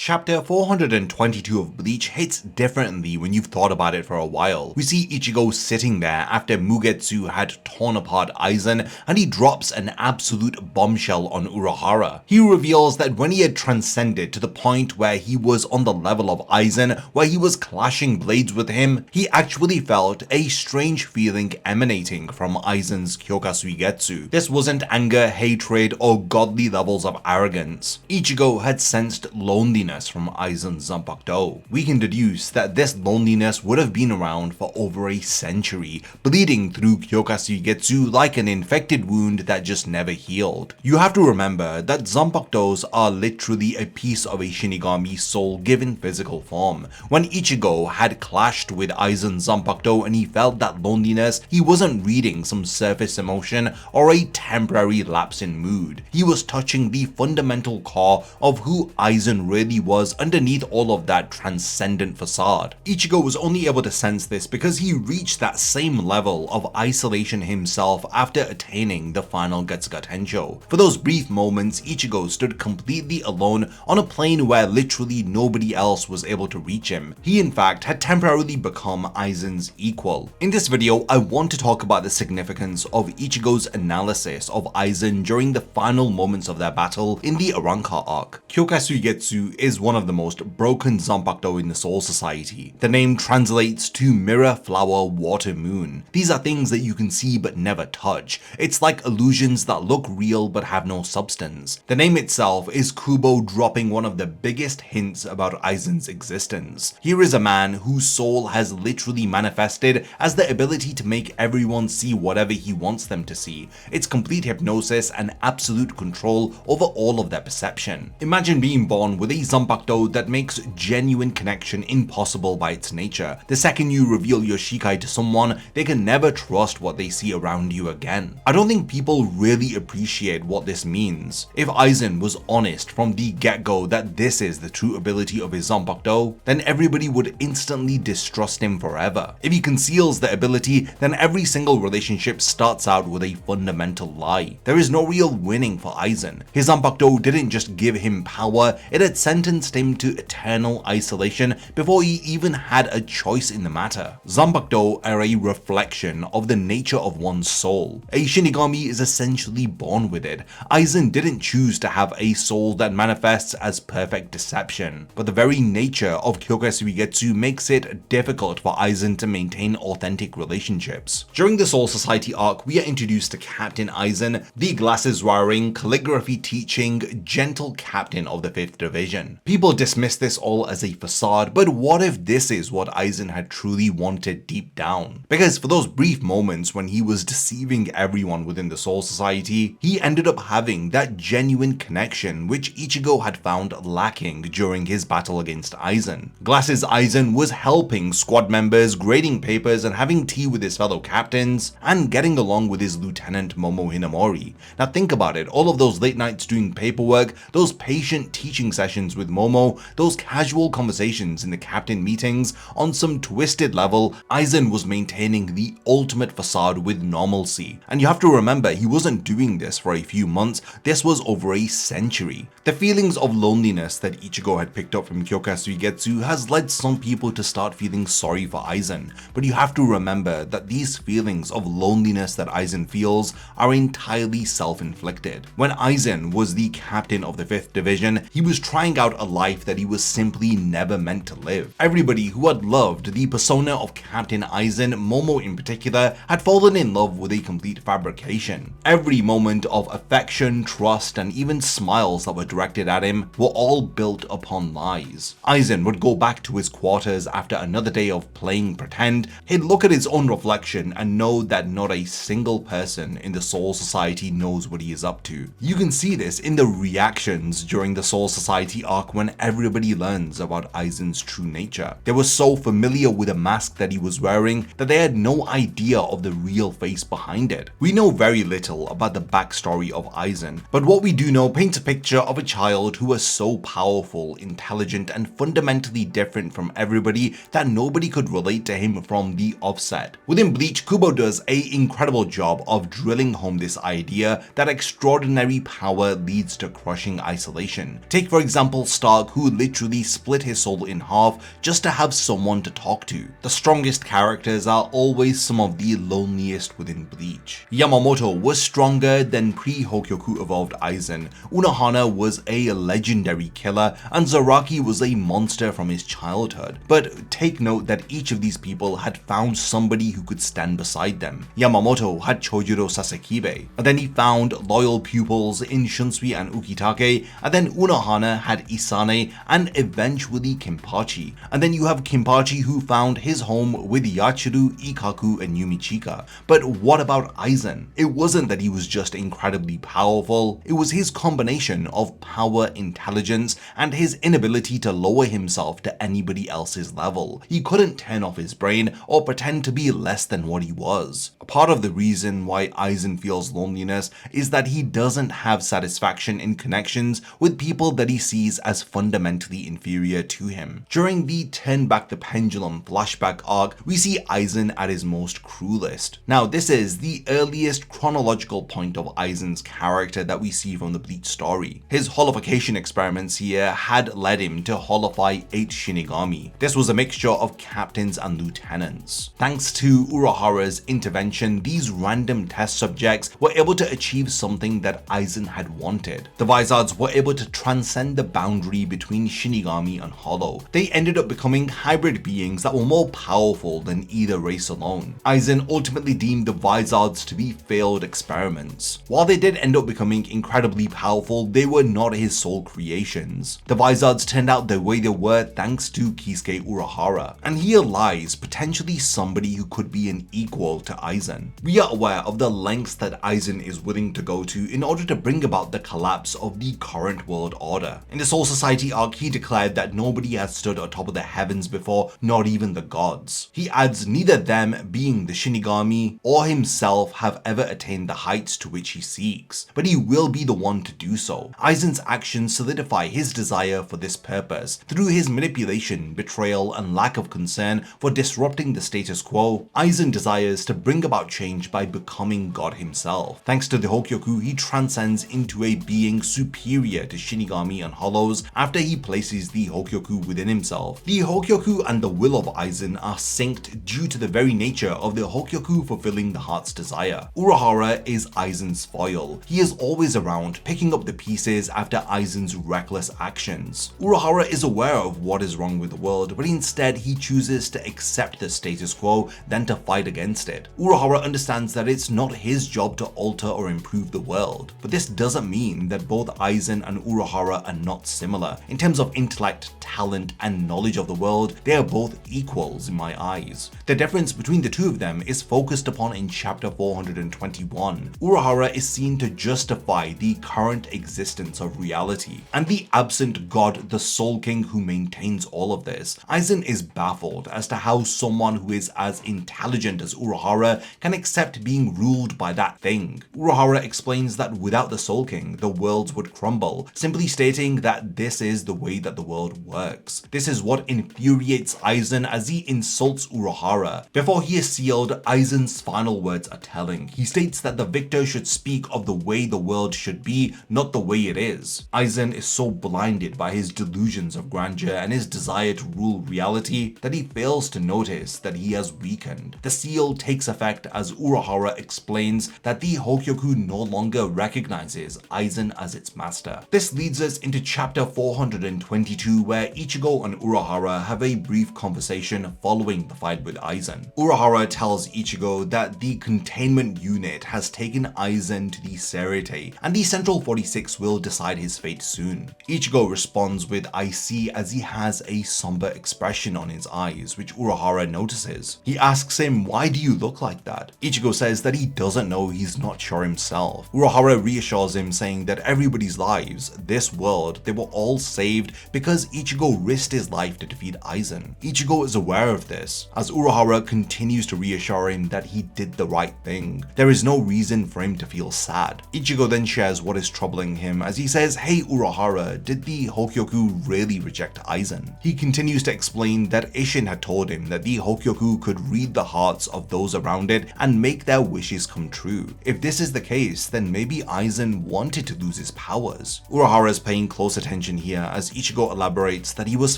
Chapter 422 of Bleach hits differently when you've thought about it for a while. We see Ichigo sitting there after Mugetsu had torn apart Aizen, and he drops an absolute bombshell on Urahara. He reveals that when he had transcended to the point where he was on the level of Aizen, where he was clashing blades with him, he actually felt a strange feeling emanating from Aizen's Kyoka Suigetsu. This wasn't anger, hatred, or godly levels of arrogance. Ichigo had sensed loneliness from Aizen's Zanpakuto. We can deduce that this loneliness would have been around for over a century, bleeding through Kyoka Suigetsu like an infected wound that just never healed. You have to remember that Zanpakutos are literally a piece of a Shinigami soul given physical form. When Ichigo had clashed with Aizen's Zanpakuto and he felt that loneliness, he wasn't reading some surface emotion or a temporary lapse in mood. He was touching the fundamental core of who Aizen really was underneath all of that transcendent facade. Ichigo was only able to sense this because he reached that same level of isolation himself after attaining the final Getsuga Tenshō. For those brief moments, Ichigo stood completely alone on a plane where literally nobody else was able to reach him. He in fact had temporarily become Aizen's equal. In this video, I want to talk about the significance of Ichigo's analysis of Aizen during the final moments of their battle in the Arrancar arc. Kyoka Suigetsu is one of the most broken Zanpakuto in the Soul Society. The name translates to mirror, flower, water, moon. These are things that you can see but never touch. It's like illusions that look real but have no substance. The name itself is Kubo dropping one of the biggest hints about Aizen's existence. Here is a man whose soul has literally manifested as the ability to make everyone see whatever he wants them to see. It's complete hypnosis and absolute control over all of their perception. Imagine being born with a Zanpakuto that makes genuine connection impossible by its nature. The second you reveal your Shikai to someone, they can never trust what they see around you again. I don't think people really appreciate what this means. If Aizen was honest from the get-go that this is the true ability of his Zanpakuto, then everybody would instantly distrust him forever. If he conceals the ability, then every single relationship starts out with a fundamental lie. There is no real winning for Aizen. His Zanpakuto didn't just give him power, it had sentenced him to eternal isolation before he even had a choice in the matter. Zanpakuto are a reflection of the nature of one's soul. A Shinigami is essentially born with it. Aizen didn't choose to have a soul that manifests as perfect deception, but the very nature of Kyoka Suigetsu makes it difficult for Aizen to maintain authentic relationships. During the Soul Society arc, we are introduced to Captain Aizen, the glasses-wearing, calligraphy-teaching, gentle captain of the 5th Division. People dismiss this all as a facade, but what if this is what Aizen had truly wanted deep down? Because for those brief moments when he was deceiving everyone within the Soul Society, he ended up having that genuine connection which Ichigo had found lacking during his battle against Aizen. Glasses Aizen was helping squad members, grading papers, and having tea with his fellow captains, and getting along with his lieutenant Momo Hinamori. Now think about it, all of those late nights doing paperwork, those patient teaching sessions with Momo, those casual conversations in the captain meetings, on some twisted level, Aizen was maintaining the ultimate facade with normalcy. And you have to remember, he wasn't doing this for a few months, this was over a century. The feelings of loneliness that Ichigo had picked up from Kyoka Suigetsu has led some people to start feeling sorry for Aizen, but you have to remember that these feelings of loneliness that Aizen feels are entirely self-inflicted. When Aizen was the captain of the 5th Division, he was trying out a life that he was simply never meant to live. Everybody who had loved the persona of Captain Aizen, Momo in particular, had fallen in love with a complete fabrication. Every moment of affection, trust, and even smiles that were directed at him were all built upon lies. Aizen would go back to his quarters after another day of playing pretend. He'd look at his own reflection and know that not a single person in the Soul Society knows what he is up to. You can see this in the reactions during the Soul Society arc when everybody learns about Aizen's true nature. They were so familiar with the mask that he was wearing that they had no idea of the real face behind it. We know very little about the backstory of Aizen, but what we do know paints a picture of a child who was so powerful, intelligent, and fundamentally different from everybody that nobody could relate to him from the offset. Within Bleach, Kubo does an incredible job of drilling home this idea that extraordinary power leads to crushing isolation. Take for example Stark who literally split his soul in half just to have someone to talk to. The strongest characters are always some of the loneliest within Bleach. Yamamoto was stronger than pre-Hokyoku evolved Aizen, Unohana was a legendary killer, and Zaraki was a monster from his childhood. But take note that each of these people had found somebody who could stand beside them. Yamamoto had Chojuro Sasakibe, and then he found loyal pupils in Shunsui and Ukitake, and then Unohana had Isane and eventually Kenpachi. And then you have Kenpachi who found his home with Yachiro, Ikaku, and Yumichika. But what about Aizen? It wasn't that he was just incredibly powerful, it was his combination of power, intelligence, and his inability to lower himself to anybody else's level. He couldn't turn off his brain or pretend to be less than what he was. Part of the reason why Aizen feels loneliness is that he doesn't have satisfaction in connections with people that he sees as fundamentally inferior to him. During the Turn Back the Pendulum flashback arc, we see Aizen at his most cruelest. Now, this is the earliest chronological point of Aizen's character that we see from the Bleach story. His holification experiments here had led him to holify 8 Shinigami. This was a mixture of captains and lieutenants. Thanks to Urahara's intervention, these random test subjects were able to achieve something that Aizen had wanted. The Vizards were able to transcend the boundary between Shinigami and Hollow. They ended up becoming hybrid beings that were more powerful than either race alone. Aizen ultimately deemed the Vizards to be failed experiments. While they did end up becoming incredibly powerful, they were not his sole creations. The Vizards turned out the way they were thanks to Kisuke Urahara, and here lies potentially somebody who could be an equal to Aizen. We are aware of the lengths that Aizen is willing to go to in order to bring about the collapse of the current world order. In the Soul Society arc, he declared that nobody has stood atop of the heavens before, not even the gods. He adds neither them, being the Shinigami, or himself have ever attained the heights to which he seeks, but he will be the one to do so. Aizen's actions solidify his desire for this purpose through his manipulation, betrayal, and lack of concern for disrupting the status quo. Aizen desires to bring about change by becoming God himself. Thanks to the Hokyoku, he transcends into a being superior to Shinigami and Hollows after he places the Hokyoku within himself. The Hokyoku and the will of Aizen are synced due to the very nature of the Hokyoku fulfilling the heart's desire. Urahara is Aizen's foil. He is always around, picking up the pieces after Aizen's reckless actions. Urahara is aware of what is wrong with the world, but instead he chooses to accept the status quo than to fight against it. Urahara understands that it's not his job to alter or improve the world, but this doesn't mean that both Aizen and Urahara are not similar. In terms of intellect, talent, and knowledge of the world, they are both equals in my eyes. The difference between the two of them is focused upon in chapter 421. Urahara is seen to justify the current existence of reality, and the absent god, the Soul King, who maintains all of this. Aizen is baffled as to how someone who is as intelligent as Urahara can accept being ruled by that thing. Urahara explains that without the Soul King, the worlds would crumble, simply stating that this is the way that the world works. This is what infuriates Aizen as he insults Urahara. Before he is sealed, Aizen's final words are telling. He states that the victor should speak of the way the world should be, not the way it is. Aizen is so blinded by his delusions of grandeur and his desire to rule reality that he fails to notice that he has weakened. The seal takes effect as Urahara explains that the Hokyoku no longer recognizes Aizen as its master. This leads us into chapter 422, where Ichigo and Urahara have a brief conversation following the fight with Aizen. Urahara tells Ichigo that the containment unit has taken Aizen to the Serite, and the Central 46 will decide his fate soon. Ichigo responds with "I see," as he has a somber expression on his eyes, which Urahara notices. He asks him, "Why do you look like that?" Ichigo says that he doesn't know, he's not sure himself. Urahara reassures him, saying that everybody's lives, this world, they were all saved because Ichigo risked his life to defeat Aizen. Ichigo is aware of this, as Urahara continues to reassure him that he did the right thing. There is no reason for him to feel sad. Ichigo then shares what is troubling him as he says, "Hey Urahara, did the Hokyoku really reject Aizen?" He continues to explain that Isshin had told him that the Hokyoku could read the hearts of those around it and make their wishes come true. If this is the case, then maybe Aizen wanted to lose his powers. Urahara is paying close attention attention here as Ichigo elaborates that he was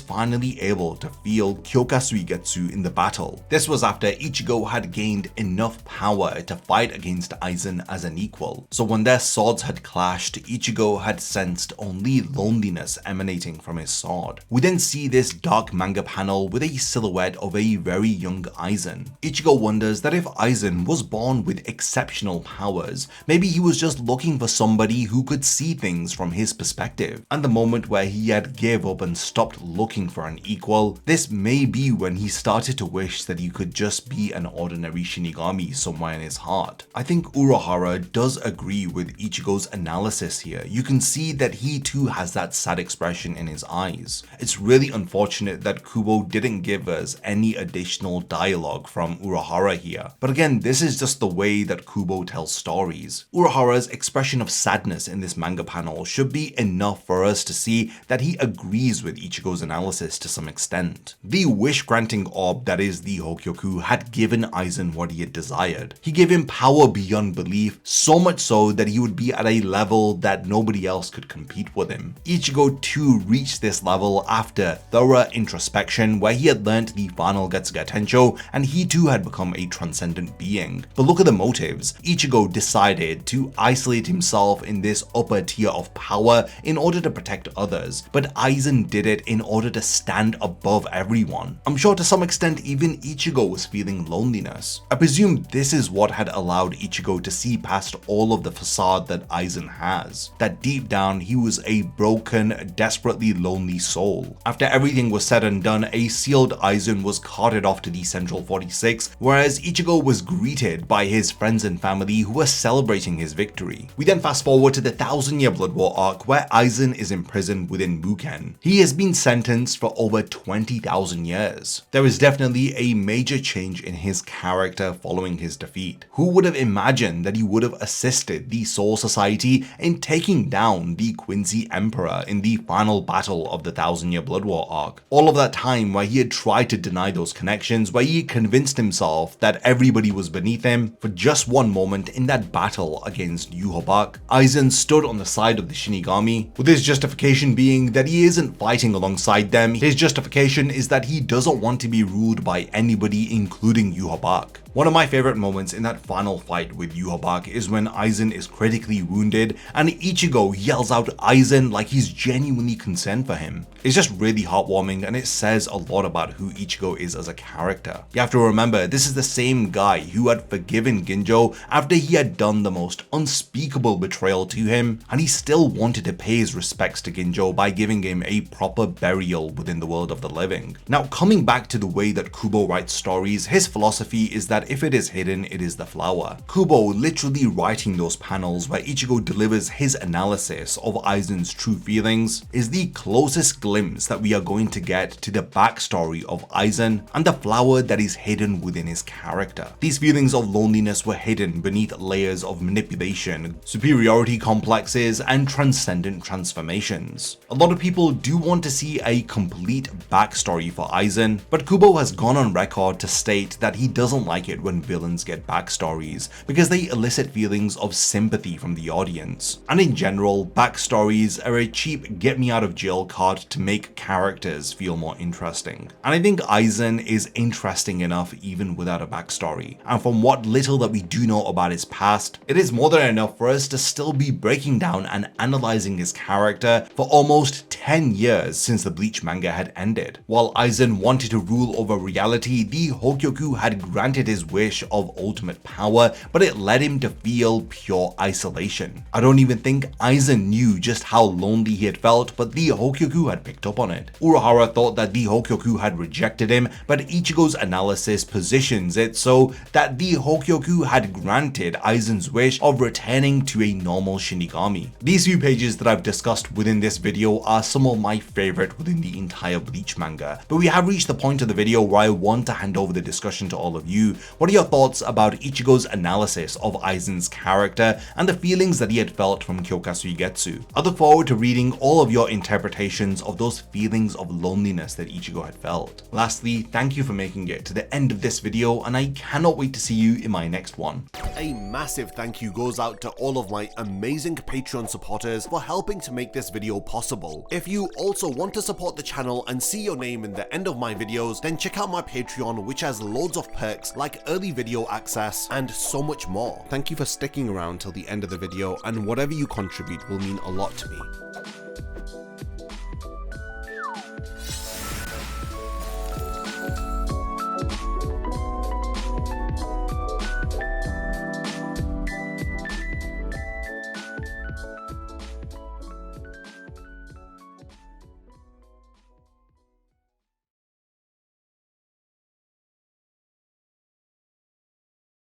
finally able to feel Kyoka Suigetsu in the battle. This was after Ichigo had gained enough power to fight against Aizen as an equal. So when their swords had clashed, Ichigo had sensed only loneliness emanating from his sword. We then see this dark manga panel with a silhouette of a very young Aizen. Ichigo wonders that if Aizen was born with exceptional powers, maybe he was just looking for somebody who could see things from his perspective. And the moment where he had gave up and stopped looking for an equal, this may be when he started to wish that he could just be an ordinary Shinigami somewhere in his heart. I think Urahara does agree with Ichigo's analysis here. You can see that he too has that sad expression in his eyes. It's really unfortunate that Kubo didn't give us any additional dialogue from Urahara here. But again, this is just the way that Kubo tells stories. Urahara's expression of sadness in this manga panel should be enough for us to see that he agrees with Ichigo's analysis to some extent. The wish-granting orb that is the Hokyoku had given Aizen what he had desired. He gave him power beyond belief, so much so that he would be at a level that nobody else could compete with him. Ichigo too reached this level after thorough introspection where he had learnt the final Getsuga Tenshō and he too had become a transcendent being. But look at the motives. Ichigo decided to isolate himself in this upper tier of power in order to protect others, but Aizen did it in order to stand above everyone. I'm sure to some extent even Ichigo was feeling loneliness. I presume this is what had allowed Ichigo to see past all of the facade that Aizen has, that deep down he was a broken, desperately lonely soul. After everything was said and done, a sealed Aizen was carted off to the Central 46, whereas Ichigo was greeted by his friends and family who were celebrating his victory. We then fast forward to the 1000-year Blood War arc where Aizen is imprisoned within Mugen. He has been sentenced for over 20,000 years. There is definitely a major change in his character following his defeat. Who would have imagined that he would have assisted the Soul Society in taking down the Quincy Emperor in the final battle of the 1000-year Blood War arc? All of that time where he had tried to deny those connections, where he convinced himself that everybody was beneath him. For just one moment in that battle against Yhwach, Aizen stood on the side of the Shinigami, with his justification being that he isn't fighting alongside them. His justification is that he doesn't want to be ruled by anybody, including Yhwach. One of my favorite moments in that final fight with Yhwach is when Aizen is critically wounded and Ichigo yells out Aizen like he's genuinely concerned for him. It's just really heartwarming and it says a lot about who Ichigo is as a character. You have to remember, this is the same guy who had forgiven Ginjo after he had done the most unspeakable betrayal to him, and he still wanted to pay his respects to Ginjo by giving him a proper burial within the world of the living. Now, coming back to the way that Kubo writes stories, his philosophy is that if it is hidden, it is the flower. Kubo literally writing those panels where Ichigo delivers his analysis of Aizen's true feelings is the closest glimpse that we are going to get to the backstory of Aizen and the flower that is hidden within his character. These feelings of loneliness were hidden beneath layers of manipulation, superiority complexes, and transcendent transformations. A lot of people do want to see a complete backstory for Aizen, but Kubo has gone on record to state that he doesn't like it when villains get backstories because they elicit feelings of sympathy from the audience. And in general, backstories are a cheap get me out of jail card to make characters feel more interesting. And I think Aizen is interesting enough even without a backstory. And from what little that we do know about his past, it is more than enough for us to still be breaking down and analyzing his character for almost 10 years since the Bleach manga had ended. While Aizen wanted to rule over reality, the Hokyoku had granted his wish of ultimate power, but it led him to feel pure isolation. I don't even think Aizen knew just how lonely he had felt, but the Hokyoku had picked up on it. Urahara thought that the Hokyoku had rejected him, but Ichigo's analysis positions it so that the Hokyoku had granted Aizen's wish of returning to a normal Shinigami. These few pages that I've discussed within this video are some of my favorite within the entire Bleach manga, but we have reached the point of the video where I want to hand over the discussion to all of you. What are your thoughts about Ichigo's analysis of Aizen's character and the feelings that he had felt from Kyoka Suigetsu? I look forward to reading all of your interpretations of those feelings of loneliness that Ichigo had felt. Lastly, thank you for making it to the end of this video, and I cannot wait to see you in my next one. A massive thank you goes out to all of my amazing Patreon supporters for helping to make this video video possible. If you also want to support the channel and see your name in the end of my videos, then check out my Patreon, which has loads of perks like early video access and so much more. Thank you for sticking around till the end of the video, and whatever you contribute will mean a lot to me.